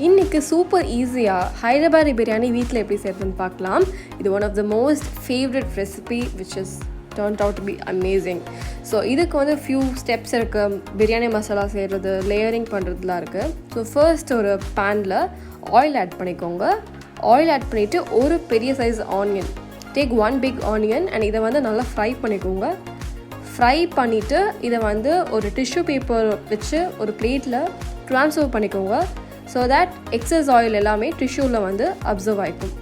இன்னைக்கு சூப்பர் ஈஸியாக ஹைதராபாடி பிரியாணி வீட்டில் எப்படி செய்யறதுன்னு பார்க்கலாம். இது one of the most favourite recipe which is turned out to be amazing. So இதுக்கு வந்து ஃபியூ ஸ்டெப்ஸ் இருக்குது. பிரியாணி மசாலா செய்கிறது, லேயரிங் பண்ணுறதுலாம் இருக்குது. ஸோ ஃபர்ஸ்ட் ஒரு பேனில் ஆயில் ஆட் பண்ணிக்கோங்க. ஆயில் ஆட் பண்ணிவிட்டு ஒரு பெரிய size onion, take one big onion and இதை வந்து நல்லா ஃப்ரை பண்ணிக்கோங்க. ஃப்ரை பண்ணிவிட்டு இதை வந்து ஒரு டிஷ்யூ பேப்பர் வச்சு ஒரு பிளேட்டில் ட்ரான்ஸ்ஃபர் பண்ணிக்கோங்க. ஸோ தட் எக்ஸஸ் ஆயில் எல்லாமே டிஷ்யூவில் வந்து அப்சர்வ் ஆகிக்கும்.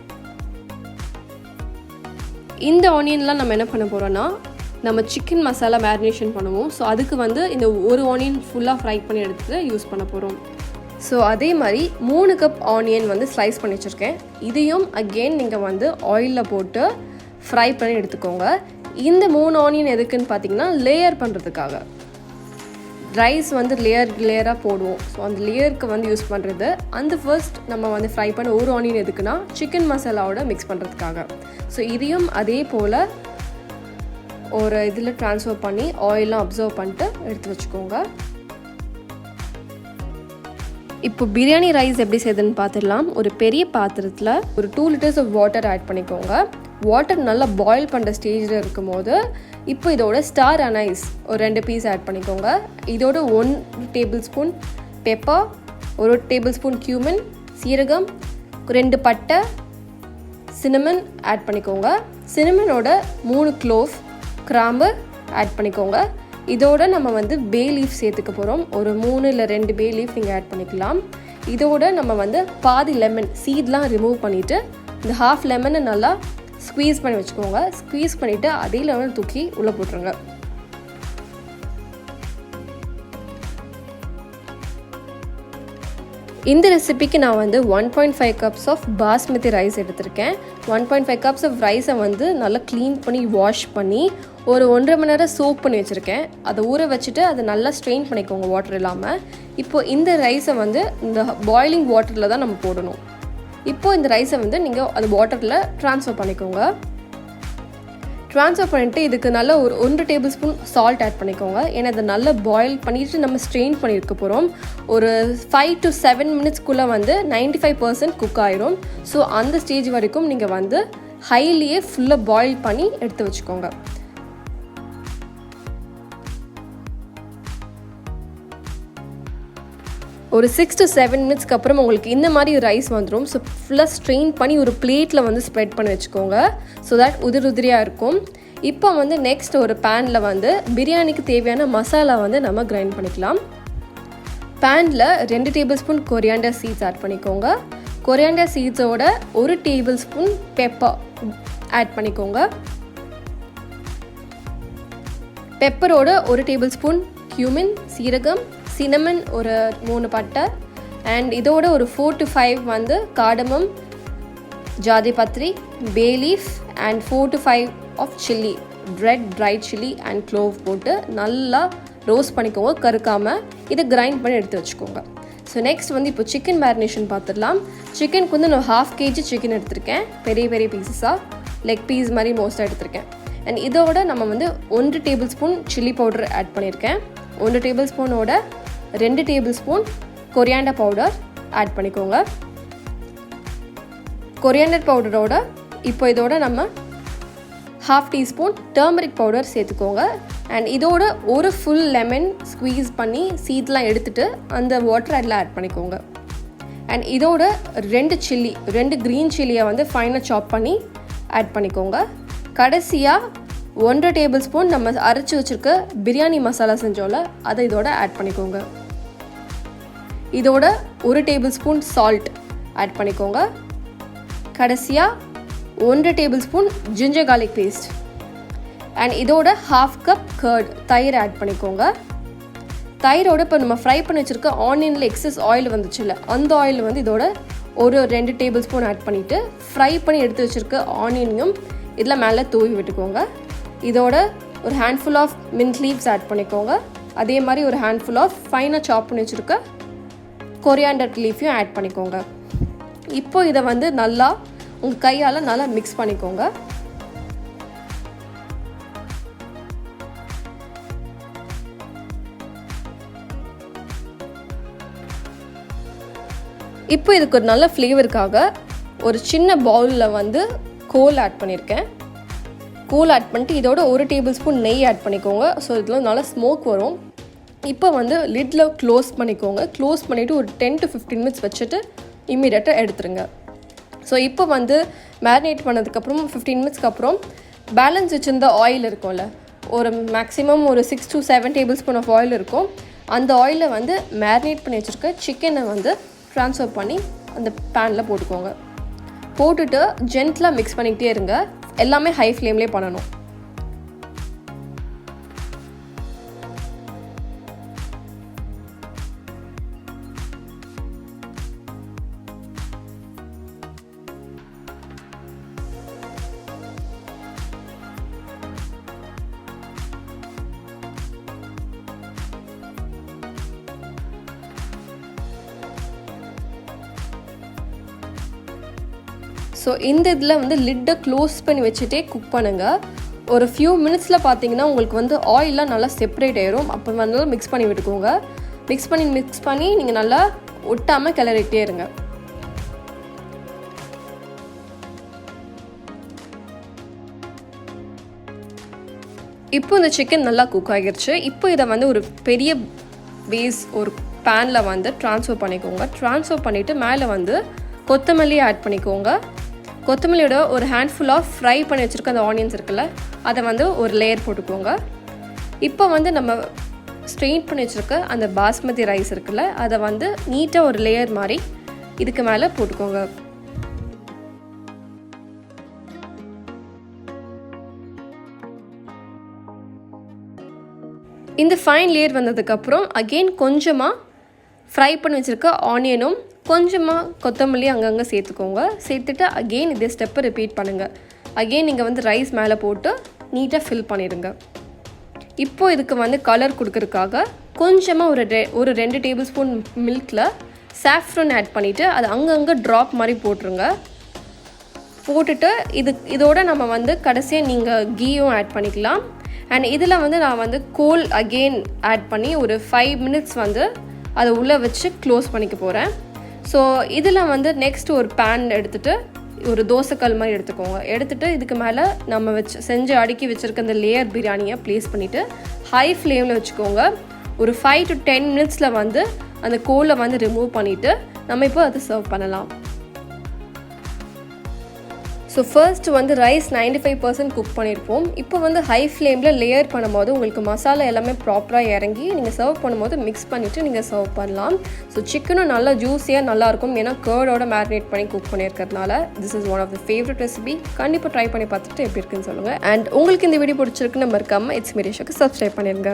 இந்த ஆனியன்லாம் நம்ம என்ன பண்ண போகிறோன்னா, நம்ம சிக்கன் மசாலா மேரினேஷன் பண்ணுவோம். ஸோ அதுக்கு வந்து இந்த ஒரு ஆனியன் ஃபுல்லாக ஃப்ரை பண்ணி எடுத்து யூஸ் பண்ண போகிறோம். ஸோ அதே மாதிரி 3 கப் ஆனியன் வந்து ஸ்லைஸ் பண்ணி வச்சுருக்கேன். இதையும் அகெயின் நீங்கள் வந்து ஆயிலில் போட்டு ஃப்ரை பண்ணி எடுத்துக்கோங்க. இந்த 3 ஆனியன் எதுக்குன்னு பார்த்தீங்கன்னா, லேயர் பண்ணுறதுக்காக. ரைஸ் வந்து லேயராக போடுவோம். ஸோ அந்த லேயருக்கு வந்து யூஸ் பண்ணுறது. அந்த ஃபர்ஸ்ட் நம்ம வந்து ஃப்ரை பண்ண ஒரு ஆனியன் எதுக்குன்னா, சிக்கன் மசாலாவோட மிக்ஸ் பண்ணுறதுக்காக. ஸோ இதையும் அதே போல் ஒரு இதில் ட்ரான்ஸ்ஃபர் பண்ணி ஆயிலாம் அப்சர்வ் பண்ணிட்டு எடுத்து வச்சுக்கோங்க. இப்போ பிரியாணி ரைஸ் எப்படி செய்யுதுன்னு பார்த்துடலாம். ஒரு பெரிய பாத்திரத்தில் ஒரு 2 liters ஆஃப் வாட்டர் ஆட் பண்ணிக்கோங்க. வாட்டர் நல்லா பாயில் பண்ணுற ஸ்டேஜில் இருக்கும் போது இப்போ இதோட ஸ்டார் அனைஸ் ஒரு 2 பீஸ் ஆட் பண்ணிக்கோங்க. இதோட 1 tablespoon pepper, 1 tablespoon cumin, சீரகம், 2 பட்டை, சினமன் ஆட் பண்ணிக்கோங்க. சினமனோட 3 க்ளோவ், கிராம்பு ஆட் பண்ணிக்கோங்க. இதோட நம்ம வந்து பே லீஃப் சேர்த்துக்க போகிறோம். ஒரு 3 இல்லை 2 பே லீஃப் நீங்கள் ஆட் பண்ணிக்கலாம். இதோட நம்ம வந்து பாதி லெமன் சீட்லாம் ரிமூவ் பண்ணிவிட்டு இந்த ஹாஃப் லெமனை நல்லா ஸ்க்வீஸ் பண்ணி வச்சுக்கோங்க. ஸ்க்வீஸ் பண்ணிவிட்டு அதே லெமன் தூக்கி உள்ளே போட்டுருங்க. இந்த ரெசிபிக்கு நான் வந்து 1.5 கப்ஸ் ஆஃப் பாஸ்மதி ரைஸ் எடுத்திருக்கேன். 1.5 கப்ஸ் ஆஃப் ரைஸை வந்து நல்லா க்ளீன் பண்ணி வாஷ் பண்ணி ஒரு 1.5 மணி நேரம் சோக் பண்ணி வச்சுருக்கேன். அதை ஊற வச்சுட்டு அதை நல்லா ஸ்ட்ரெயின் பண்ணிக்கோங்க வாட்டர் இல்லாமல். இப்போது இந்த ரைஸை வந்து இந்த பாயிலிங் வாட்டரில் தான் நம்ம போடணும். இப்போது இந்த ரைஸை வந்து நீங்கள் அது வாட்டரில் ட்ரான்ஸ்ஃபர் பண்ணிக்கோங்க. ட்ரான்ஸ்ஃபர் பண்ணிவிட்டு இதுக்கு நல்லா ஒரு 1 டேபிள் ஸ்பூன் சால்ட் ஆட் பண்ணிக்கோங்க. ஏன்னா அதை நல்லா பாயில் பண்ணிவிட்டு நம்ம ஸ்ட்ரெயின் பண்ணியிருக்க போகிறோம். ஒரு 5 to 7 மினிட்ஸ்க்குள்ளே வந்து 95% குக் ஆயிரும். ஸோ அந்த ஸ்டேஜ் வரைக்கும் நீங்கள் வந்து ஹைலியே ஃபுல்லாக பாயில் பண்ணி எடுத்து வச்சுக்கோங்க. ஒரு 6 to 7 மினிட்ஸ்க்கு அப்புறம் உங்களுக்கு இந்த மாதிரி ரைஸ் வந்துடும். ஸோ ஃபுல்லாக ஸ்ட்ரெயின் பண்ணி ஒரு பிளேட்டில் வந்து ஸ்ப்ரெட் பண்ணி வச்சுக்கோங்க. ஸோ தட் உதிரியாக இருக்கும். இப்போ வந்து நெக்ஸ்ட் ஒரு பேனில் வந்து பிரியாணிக்கு தேவையான மசாலா வந்து நம்ம கிரைண்ட் பண்ணிக்கலாம். பேனில் 2 tablespoon coriander seeds add பண்ணிக்கோங்க. கொரியாண்டர் சீட்ஸோட 1 டேபிள் ஸ்பூன் பெப்பர் ஆட் பண்ணிக்கோங்க. பெப்பரோட 1 டேபிள் ஸ்பூன் கியூமின், சீரகம், சினமன் ஒரு 3 பட்டை அண்ட் இதோட ஒரு 4 to 5 வந்து காடமம், ஜாதி பத்திரி, bay leaf and 4 to 5 of chilli, red dried chilli and clove போட்டு நல்லா ரோஸ்ட் பண்ணிக்கோங்க கருக்காமல். இதை கிரைண்ட் பண்ணி எடுத்து வச்சுக்கோங்க. ஸோ நெக்ஸ்ட் வந்து இப்போ சிக்கன் மேரினேஷன் பார்த்துடலாம். சிக்கனுக்கு வந்து நான் 1/2 kg சிக்கன் எடுத்திருக்கேன். பெரிய பெரிய பீசஸாக லெக் பீஸ் மாதிரி மோஸ்ட்டாக எடுத்திருக்கேன். அண்ட் இதோட நம்ம வந்து 1 tablespoon chilli powder add பண்ணியிருக்கேன். 1 டேபிள் ஸ்பூனோட 2 tablespoon coriander powder add பண்ணிக்கோங்க. கொரியாண்டர் பவுடரோட இப்போ இதோட நம்ம 1/2 டீஸ்பூன் டர்மரிக் பவுடர் சேர்த்துக்கோங்க. அண்ட் இதோட ஒரு ஃபுல் லெமன் ஸ்க்வீஸ் பண்ணி சீட்லாம் எடுத்துகிட்டு அந்த வாட்டர் அதில் ஆட் பண்ணிக்கோங்க. அண்ட் இதோட 2 க்ரீன் சில்லியை வந்து ஃபைனாக சாப் பண்ணி ஆட் பண்ணிக்கோங்க. கடைசியாக 1 டேபிள் ஸ்பூன் நம்ம அரைச்சி வச்சுருக்க பிரியாணி மசாலா செஞ்சோல அதை இதோட ஆட் பண்ணிக்கோங்க. இதோட 1 டேபிள் ஸ்பூன் சால்ட் ஆட் பண்ணிக்கோங்க. கடைசியாக 1 tablespoon ginger garlic paste and இதோட 1/2 கப் கர்ட் தயிர் ஆட் பண்ணிக்கோங்க. தயிரோட இப்போ நம்ம ஃப்ரை பண்ணி வச்சுருக்க ஆனியனில் எக்ஸஸ் ஆயில் வந்துச்சுல்ல, அந்த ஆயில் வந்து இதோட ஒரு 2 டேபிள் ஸ்பூன் ஆட் பண்ணிவிட்டு ஃப்ரை பண்ணி எடுத்து வச்சுருக்க ஆனியனையும் இதில் மேலே தூவி விட்டுக்கோங்க. இதோட ஒரு handful of mint leaves add பண்ணிக்கோங்க. அதே மாதிரி ஒரு ஹேண்ட்ஃபுல் ஆஃப் ஃபைனாக சாப் பண்ணி வச்சுருக்க கொரியாண்டர் லீஃபையும் ஆட் பண்ணிக்கோங்க. இப்போ இதை வந்து நல்லா உங்கள் கையால் நல்லா மிக்ஸ் பண்ணிக்கோங்க. இப்போ இதுக்கு ஒரு நல்ல ஃப்ளேவருக்காக ஒரு சின்ன பவுலில் வந்து கோல் ஆட் பண்ணியிருக்கேன். கோல் ஆட் பண்ணிட்டு இதோட 1 டேபிள் ஸ்பூன் நெய் ஆட் பண்ணிக்கோங்க. ஸோ இதில் நல்லா ஸ்மோக் வரும். இப்போ வந்து லிட்டில் க்ளோஸ் பண்ணிக்கோங்க. க்ளோஸ் பண்ணிவிட்டு ஒரு 10 to 15 மினிட்ஸ் வச்சுட்டு இம்மீடியட்டாக எடுத்துருங்க. ஸோ இப்போ வந்து மேரினேட் பண்ணதுக்கப்புறம் 15 மினிட்ஸ்க்கு அப்புறம் பேலன்ஸ் வச்சுருந்த ஆயில் இருக்கும்ல, ஒரு மேக்ஸிமம் ஒரு 6 to 7 tablespoon of oil இருக்கும். அந்த ஆயிலை வந்து மேரினேட் பண்ணி வச்சுருக்க சிக்கனை வந்து ட்ரான்ஸ்ஃபர் பண்ணி அந்த பேனில் போட்டுக்கோங்க. போட்டுட்டு ஜென்ட்லாக மிக்ஸ் பண்ணிக்கிட்டே இருங்க. எல்லாமே ஹை ஃப்ளேம்லேயே பண்ணணும். ஸோ இந்த இதில் வந்து லிட்டை க்ளோஸ் பண்ணி வச்சுட்டே குக் பண்ணுங்கள். ஒரு ஃபியூ மினிட்ஸில் பார்த்தீங்கன்னா உங்களுக்கு வந்து ஆயிலெலாம் நல்லா செப்பரேட் ஆயிரும். அப்போ வந்து மிக்ஸ் பண்ணி விட்டுக்கோங்க. மிக்ஸ் பண்ணி நீங்கள் நல்லா ஒட்டாமல் கிளறிட்டே இருங்க. இப்போ இந்த சிக்கன் நல்லா குக் ஆகிடுச்சு. இப்போ இதை வந்து ஒரு பெரிய ஒரு பேனில் வந்து ட்ரான்ஸ்ஃபர் பண்ணிக்கோங்க. ட்ரான்ஸ்ஃபர் பண்ணிவிட்டு மேலே வந்து கொத்தமல்லி ஆட் பண்ணிக்கோங்க. கொத்தமல்லியோட ஒரு ஹேண்ட்ஃபுல் ஆஃப் ஃப்ரை பண்ணி வச்சுருக்க அந்த ஆனியன்ஸ் இருக்குல்ல, அதை வந்து ஒரு லேயர் போட்டுக்கோங்க. இப்போ வந்து நம்ம ஸ்ட்ரெயின் பண்ணி வச்சுருக்க அந்த பாஸ்மதி ரைஸ் இருக்குல்ல, அதை வந்து நீட்டாக ஒரு லேயர் மாதிரி இதுக்கு மேலே போட்டுக்கோங்க. இந்த ஃபைன் லேயர் வந்ததுக்கப்புறம் அகெயின் கொஞ்சமாக ஃப்ரை பண்ணி வச்சுருக்க ஆனியனும் கொஞ்சமாக கொத்தமல்லி அங்கங்கே சேர்த்துக்கோங்க. சேர்த்துட்டு அகெயின் இதே ஸ்டெப்பை ரிப்பீட் பண்ணுங்கள். அகெயின் நீங்கள் வந்து ரைஸ் மேலே போட்டு நீட்டாக ஃபில் பண்ணிடுங்க. இப்போது இதுக்கு வந்து கலர் கொடுக்கறதுக்காக கொஞ்சமாக ஒரு 2 டேபிள் ஸ்பூன் மில்கில் சாஃப்ரன் ஆட் பண்ணிவிட்டு அது அங்கங்கே ட்ராப் மாதிரி போட்டுருங்க. போட்டுட்டு இதோட நம்ம வந்து கடைசியாக நீங்கள் கீயும் ஆட் பண்ணிக்கலாம். அண்ட் இதில் வந்து நான் வந்து கோல் அகெயின் ஆட் பண்ணி ஒரு 5 மினிட்ஸ் வந்து அதை உள்ளே வச்சு க்ளோஸ் பண்ணிக்க போகிறேன். ஸோ இதில் வந்து நெக்ஸ்ட் ஒரு பேன் எடுத்துகிட்டு ஒரு தோசைக்கல் மாதிரி எடுத்துக்கோங்க. எடுத்துகிட்டு இதுக்கு மேலே நம்ம செஞ்சு அடுக்கி வச்சுருக்க அந்த லேயர் பிரியாணியை ப்ளேஸ் பண்ணிவிட்டு ஹை ஃப்ளேமில் வச்சுக்கோங்க. ஒரு 5 to 10 மினிட்ஸில் வந்து அந்த கோலை வந்து ரிமூவ் பண்ணிவிட்டு நம்ம இப்போ அதை சர்வ் பண்ணலாம். ஸோ ஃபர்ஸ்ட் வந்து ரைஸ் 95% குக் பண்ணியிருப்போம். இப்போ வந்து ஹை ஃப்ளேமில் லேயர் பண்ணும்போது உங்களுக்கு மசாலா எல்லாமே ப்ராப்பராக இறங்கி நீங்கள் சர்வ் பண்ணும்போது மிக்ஸ் பண்ணிவிட்டு நீங்கள் சர்வ் பண்ணலாம். ஸோ சிக்கனும் நல்லா ஜூஸியாக நல்லாயிருக்கும். ஏன்னா கர்டோட மேரினேட் பண்ணி குக் பண்ணியிருக்கிறதுனால this is one of the favourite recipe. கண்டிப்பாக ட்ரை பண்ணி பார்த்துட்டு எப்படி இருக்குன்னு சொல்லுங்கள். அண்ட் உங்களுக்கு இந்த வீடியோ பிடிச்சிருக்குன்னு மறக்காமல் இட்ஸ் மீரேஷாக்கு சப்ஸ்கிரைப் பண்ணிடுங்க.